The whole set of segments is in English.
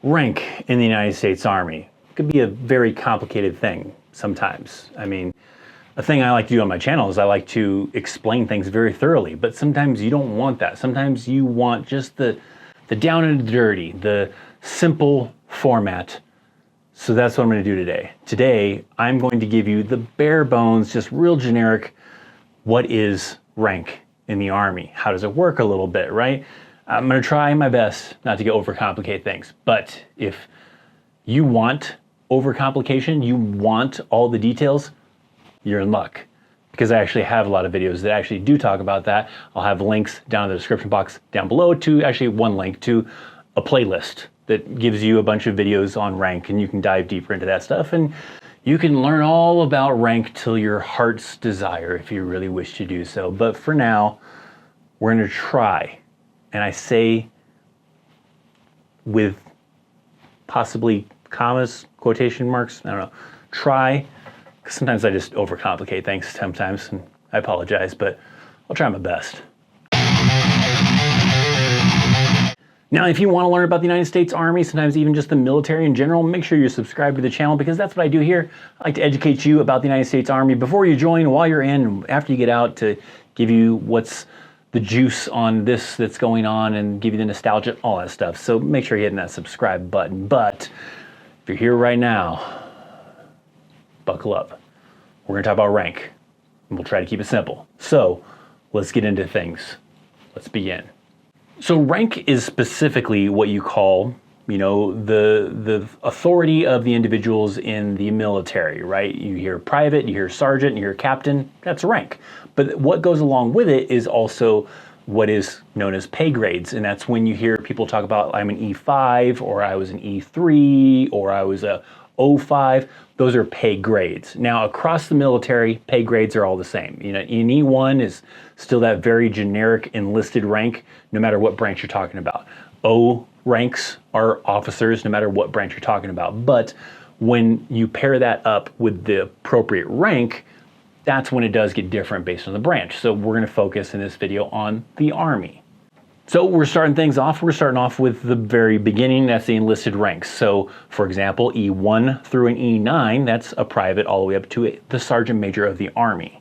Rank in the United States Army could be a very complicated thing sometimes. I mean, a thing I like to do on my channel is I like to explain things very thoroughly, but sometimes you don't want that. Sometimes you want just the down and dirty, the simple format. So that's what I'm going to do today. Today, I'm going to give you the bare bones, just real generic, what is rank in the Army? How does it work a little bit, right? I'm going to try my best not to overcomplicate things, but if you want overcomplication, you want all the details, you're in luck, because I actually have a lot of videos that actually do talk about that. I'll have links down in the description box down below to actually one link to a playlist that gives you a bunch of videos on rank, and you can dive deeper into that stuff, and you can learn all about rank till your heart's desire if you really wish to do so. But for now, we're going to try. And I say with possibly commas, quotation marks, I don't know, try, because sometimes I just overcomplicate things sometimes, and I apologize, but I'll try my best. Now, if you want to learn about the United States Army, sometimes even just the military in general, make sure you're subscribed to the channel, because that's what I do here. I like to educate you about the United States Army before you join, while you're in, and after you get out, to give you what's the juice on this that's going on and give you the nostalgia, all that stuff. So make sure you're hitting that subscribe button. But if you're here right now, buckle up. We're going to talk about rank, and we'll try to keep it simple. So let's get into things. Let's begin. So rank is specifically what you call, you know, the authority of the individuals in the military, right? You hear private, you hear sergeant, you hear captain, that's rank. But what goes along with it is also what is known as pay grades. And that's when you hear people talk about, I'm an E5, or I was an E3, or I was a O5. Those are pay grades. Now, across the military, pay grades are all the same. You know, an E1 is still that very generic enlisted rank, no matter what branch you're talking about. O ranks are officers, no matter what branch you're talking about. But when you pair that up with the appropriate rank, that's when it does get different based on the branch. So we're going to focus in this video on the Army. So we're starting things off. We're starting off with the very beginning. That's the enlisted ranks. So for example, E1 through an E9, that's a private all the way up to the sergeant major of the Army.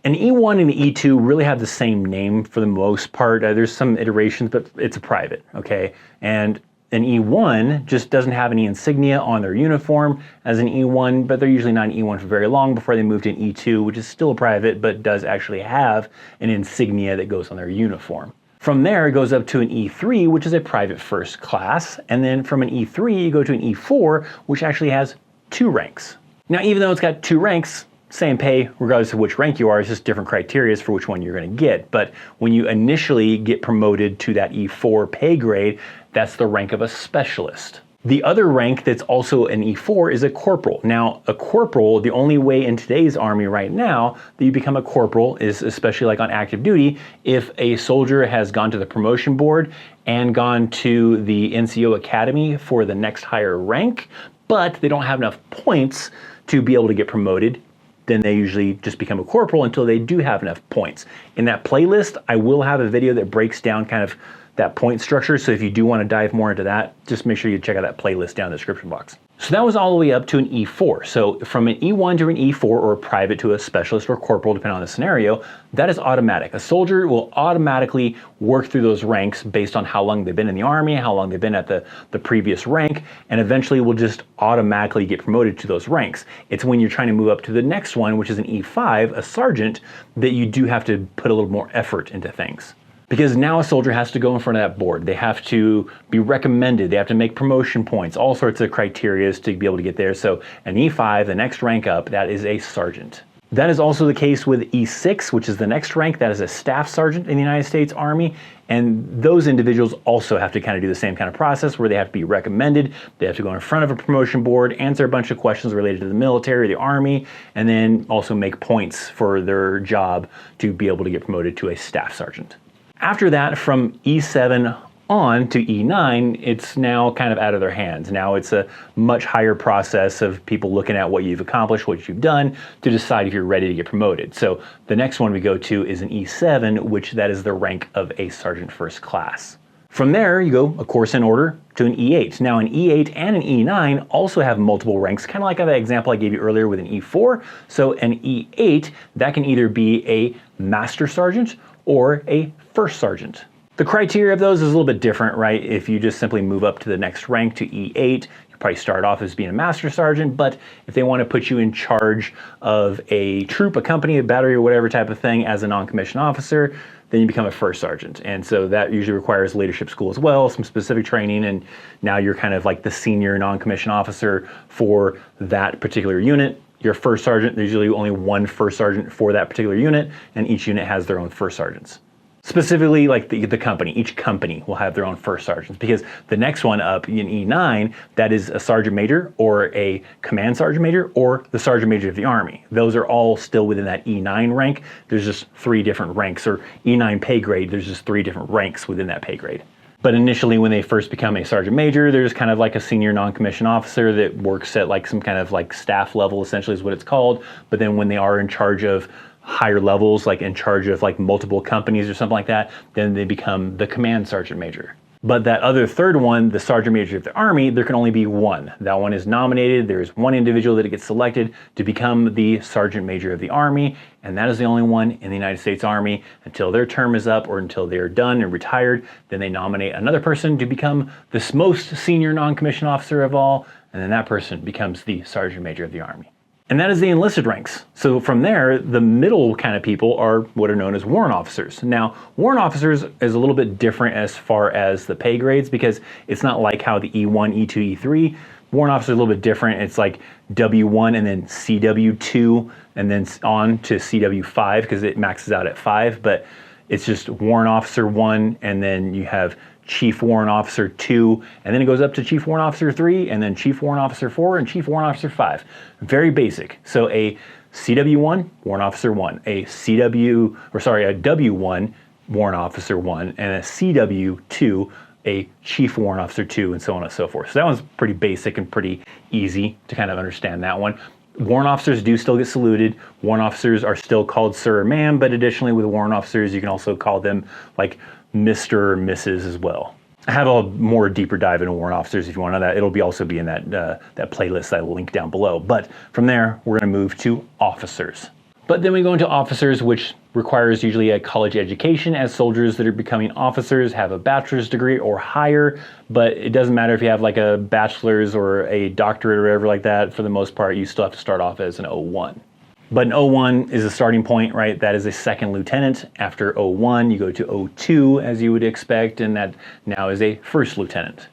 An E1 and an E2 really have the same name for the most part. There's some iterations, but it's a private, okay? And an E1 just doesn't have any insignia on their uniform as an E1, but they're usually not an E1 for very long before they move to an E2, which is still a private, but does actually have an insignia that goes on their uniform. From there, it goes up to an E3, which is a private first class. And then from an E3, you go to an E4, which actually has 2 ranks. Now, even though it's got 2 ranks, same pay, regardless of which rank you are, it's just different criteria for which one you're going to get. But when you initially get promoted to that E4 pay grade, that's the rank of a specialist. The other rank that's also an E4 is a corporal. Now, a corporal, the only way in today's Army right now that you become a corporal is, especially like on active duty, if a soldier has gone to the promotion board and gone to the NCO Academy for the next higher rank, but they don't have enough points to be able to get promoted, then they usually just become a corporal until they do have enough points. In that playlist, I will have a video that breaks down kind of that point structure. So if you do want to dive more into that, just make sure you check out that playlist down in the description box. So that was all the way up to an E4. So from an E1 to an E4, or a private to a specialist or corporal, depending on the scenario, that is automatic. A soldier will automatically work through those ranks based on how long they've been in the Army, how long they've been at the previous rank, and eventually will just automatically get promoted to those ranks. It's when you're trying to move up to the next one, which is an E5, a sergeant, that you do have to put a little more effort into things. Because now a soldier has to go in front of that board. They have to be recommended. They have to make promotion points, all sorts of criteria to be able to get there. So an E5, the next rank up, that is a sergeant. That is also the case with E6, which is the next rank. That is a staff sergeant in the United States Army. And those individuals also have to kind of do the same kind of process where they have to be recommended. They have to go in front of a promotion board, answer a bunch of questions related to the military, the Army, and then also make points for their job to be able to get promoted to a staff sergeant. After that, from E7 on to E9, it's now kind of out of their hands. Now it's a much higher process of people looking at what you've accomplished, what you've done, to decide if you're ready to get promoted. So the next one we go to is an E7, which that is the rank of a sergeant first class. From there, you go, of course, in order to an E8. Now, an E8 and an E9 also have multiple ranks, kind of like that example I gave you earlier with an E4. So an E8, that can either be a master sergeant or a first sergeant. The criteria of those is a little bit different, right? If you just simply move up to the next rank to E8, you probably start off as being a master sergeant, but if they want to put you in charge of a troop, a company, a battery, or whatever type of thing as a non-commissioned officer, then you become a first sergeant. And so that usually requires leadership school as well, some specific training, and now you're kind of like the senior non-commissioned officer for that particular unit. You're a first sergeant. There's usually only one first sergeant for that particular unit, and each unit has their own first sergeants. Specifically, like the company, each company will have their own first sergeants, because the next one up in E9, that is a sergeant major or a command sergeant major or the sergeant major of the Army. Those are all still within that E9 rank. There's just 3 different ranks, or E9 pay grade, there's just 3 different ranks within that pay grade. But initially, when they first become a sergeant major, they're just kind of like a senior non-commissioned officer that works at like some kind of like staff level, essentially is what it's called. But then when they are in charge of higher levels, like in charge of like multiple companies or something like that, then they become the command sergeant major. But that other third one, the sergeant major of the Army, there can only be one. That one is nominated. There's one individual that gets selected to become the sergeant major of the Army, and that is the only one in the United States Army until their term is up or until they're done and retired. Then they nominate another person to become the most senior non-commissioned officer of all, and then that person becomes the sergeant major of the Army. And that is the enlisted ranks. So from there, the middle kind of people are what are known as warrant officers. Now, warrant officers is a little bit different as far as the pay grades, because it's not like how the E1, E2, E3, warrant officer is a little bit different. It's like W1 and then CW2 and then on to CW5, because it maxes out at 5, but it's just warrant officer 1, and then you have Chief Warrant Officer 2, and then it goes up to Chief Warrant Officer 3, and then Chief Warrant Officer 4, and Chief Warrant Officer 5. Very basic. So a CW1, Warrant Officer 1, a W1, Warrant Officer 1, and a CW2, a Chief Warrant Officer 2, and so on and so forth. So that one's pretty basic and pretty easy to kind of understand that one. Warrant officers do still get saluted. Warrant officers are still called sir or ma'am, but additionally with warrant officers, you can also call them like Mr. or Mrs. as well. I have a more deeper dive into warrant officers if you want to know that. It'll also be in that playlist that I will link down below. But from there, we're going to move to officers. But then we go into officers, which requires usually a college education, as soldiers that are becoming officers have a bachelor's degree or higher, but it doesn't matter if you have like a bachelor's or a doctorate or whatever like that. For the most part, you still have to start off as an O1. But an O1 is a starting point, right? That is a second lieutenant. After O1, you go to O2, as you would expect, and that now is a first lieutenant.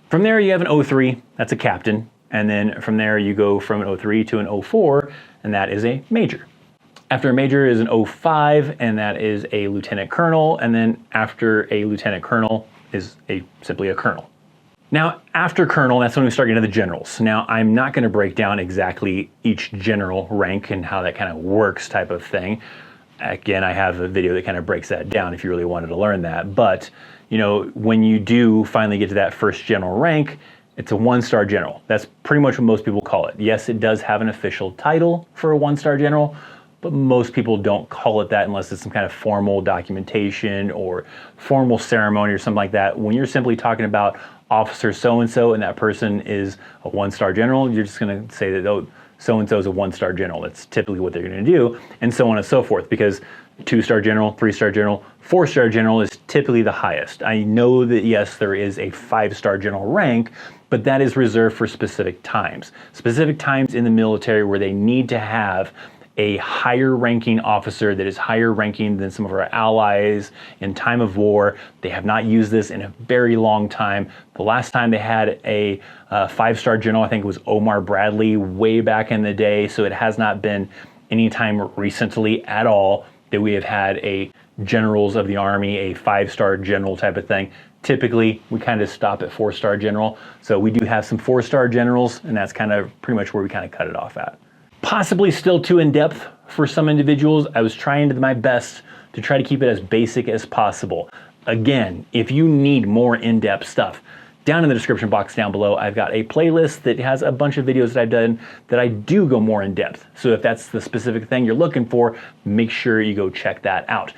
From there, you have an O3, that's a captain. And then from there, you go from an O3 to an O4, and that is a major. After a major is an O5, and that is a lieutenant colonel. And then after a lieutenant colonel is simply a colonel. Now, after colonel, that's when we start getting to the generals. Now, I'm not going to break down exactly each general rank and how that kind of works type of thing. Again, I have a video that kind of breaks that down if you really wanted to learn that. But, you know, when you do finally get to that first general rank, it's a 1-star general. That's pretty much what most people call it. Yes, it does have an official title for a 1-star general, but most people don't call it that unless it's some kind of formal documentation or formal ceremony or something like that. When you're simply talking about officer so-and-so and that person is a 1-star general, you're just going to say that, oh, so-and-so is a 1-star general. That's typically what they're going to do, and so on and so forth, because 2-star general, 3-star general, 4-star general is typically the highest. I know that, yes, there is a 5-star general rank, but that is reserved for specific times. Specific times in the military where they need to have a higher ranking officer that is higher ranking than some of our allies in time of war. They have not used this in a very long time. The last time they had a 5-star general, I think it was Omar Bradley way back in the day. So it has not been any time recently at all that we have had a generals of the Army, a 5-star general type of thing. Typically, we kind of stop at 4-star general. So we do have some 4-star generals, and that's kind of pretty much where we kind of cut it off at. Possibly still too in-depth for some individuals. I was trying to my best to try to keep it as basic as possible. Again, if you need more in-depth stuff, down in the description box down below, I've got a playlist that has a bunch of videos that I've done that I do go more in depth. So if that's the specific thing you're looking for, make sure you go check that out.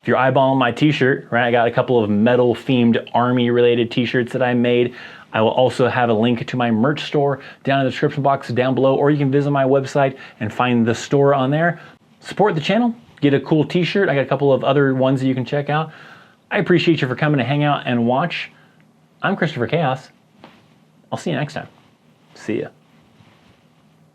If you're eyeballing my t-shirt, right, I got a couple of metal themed army related t-shirts that I made. I will also have a link to my merch store down in the description box down below, or you can visit my website and find the store on there. Support the channel, get a cool t-shirt. I got a couple of other ones that you can check out. I appreciate you for coming to hang out and watch. I'm Christopher Chaos. I'll see you next time. See ya.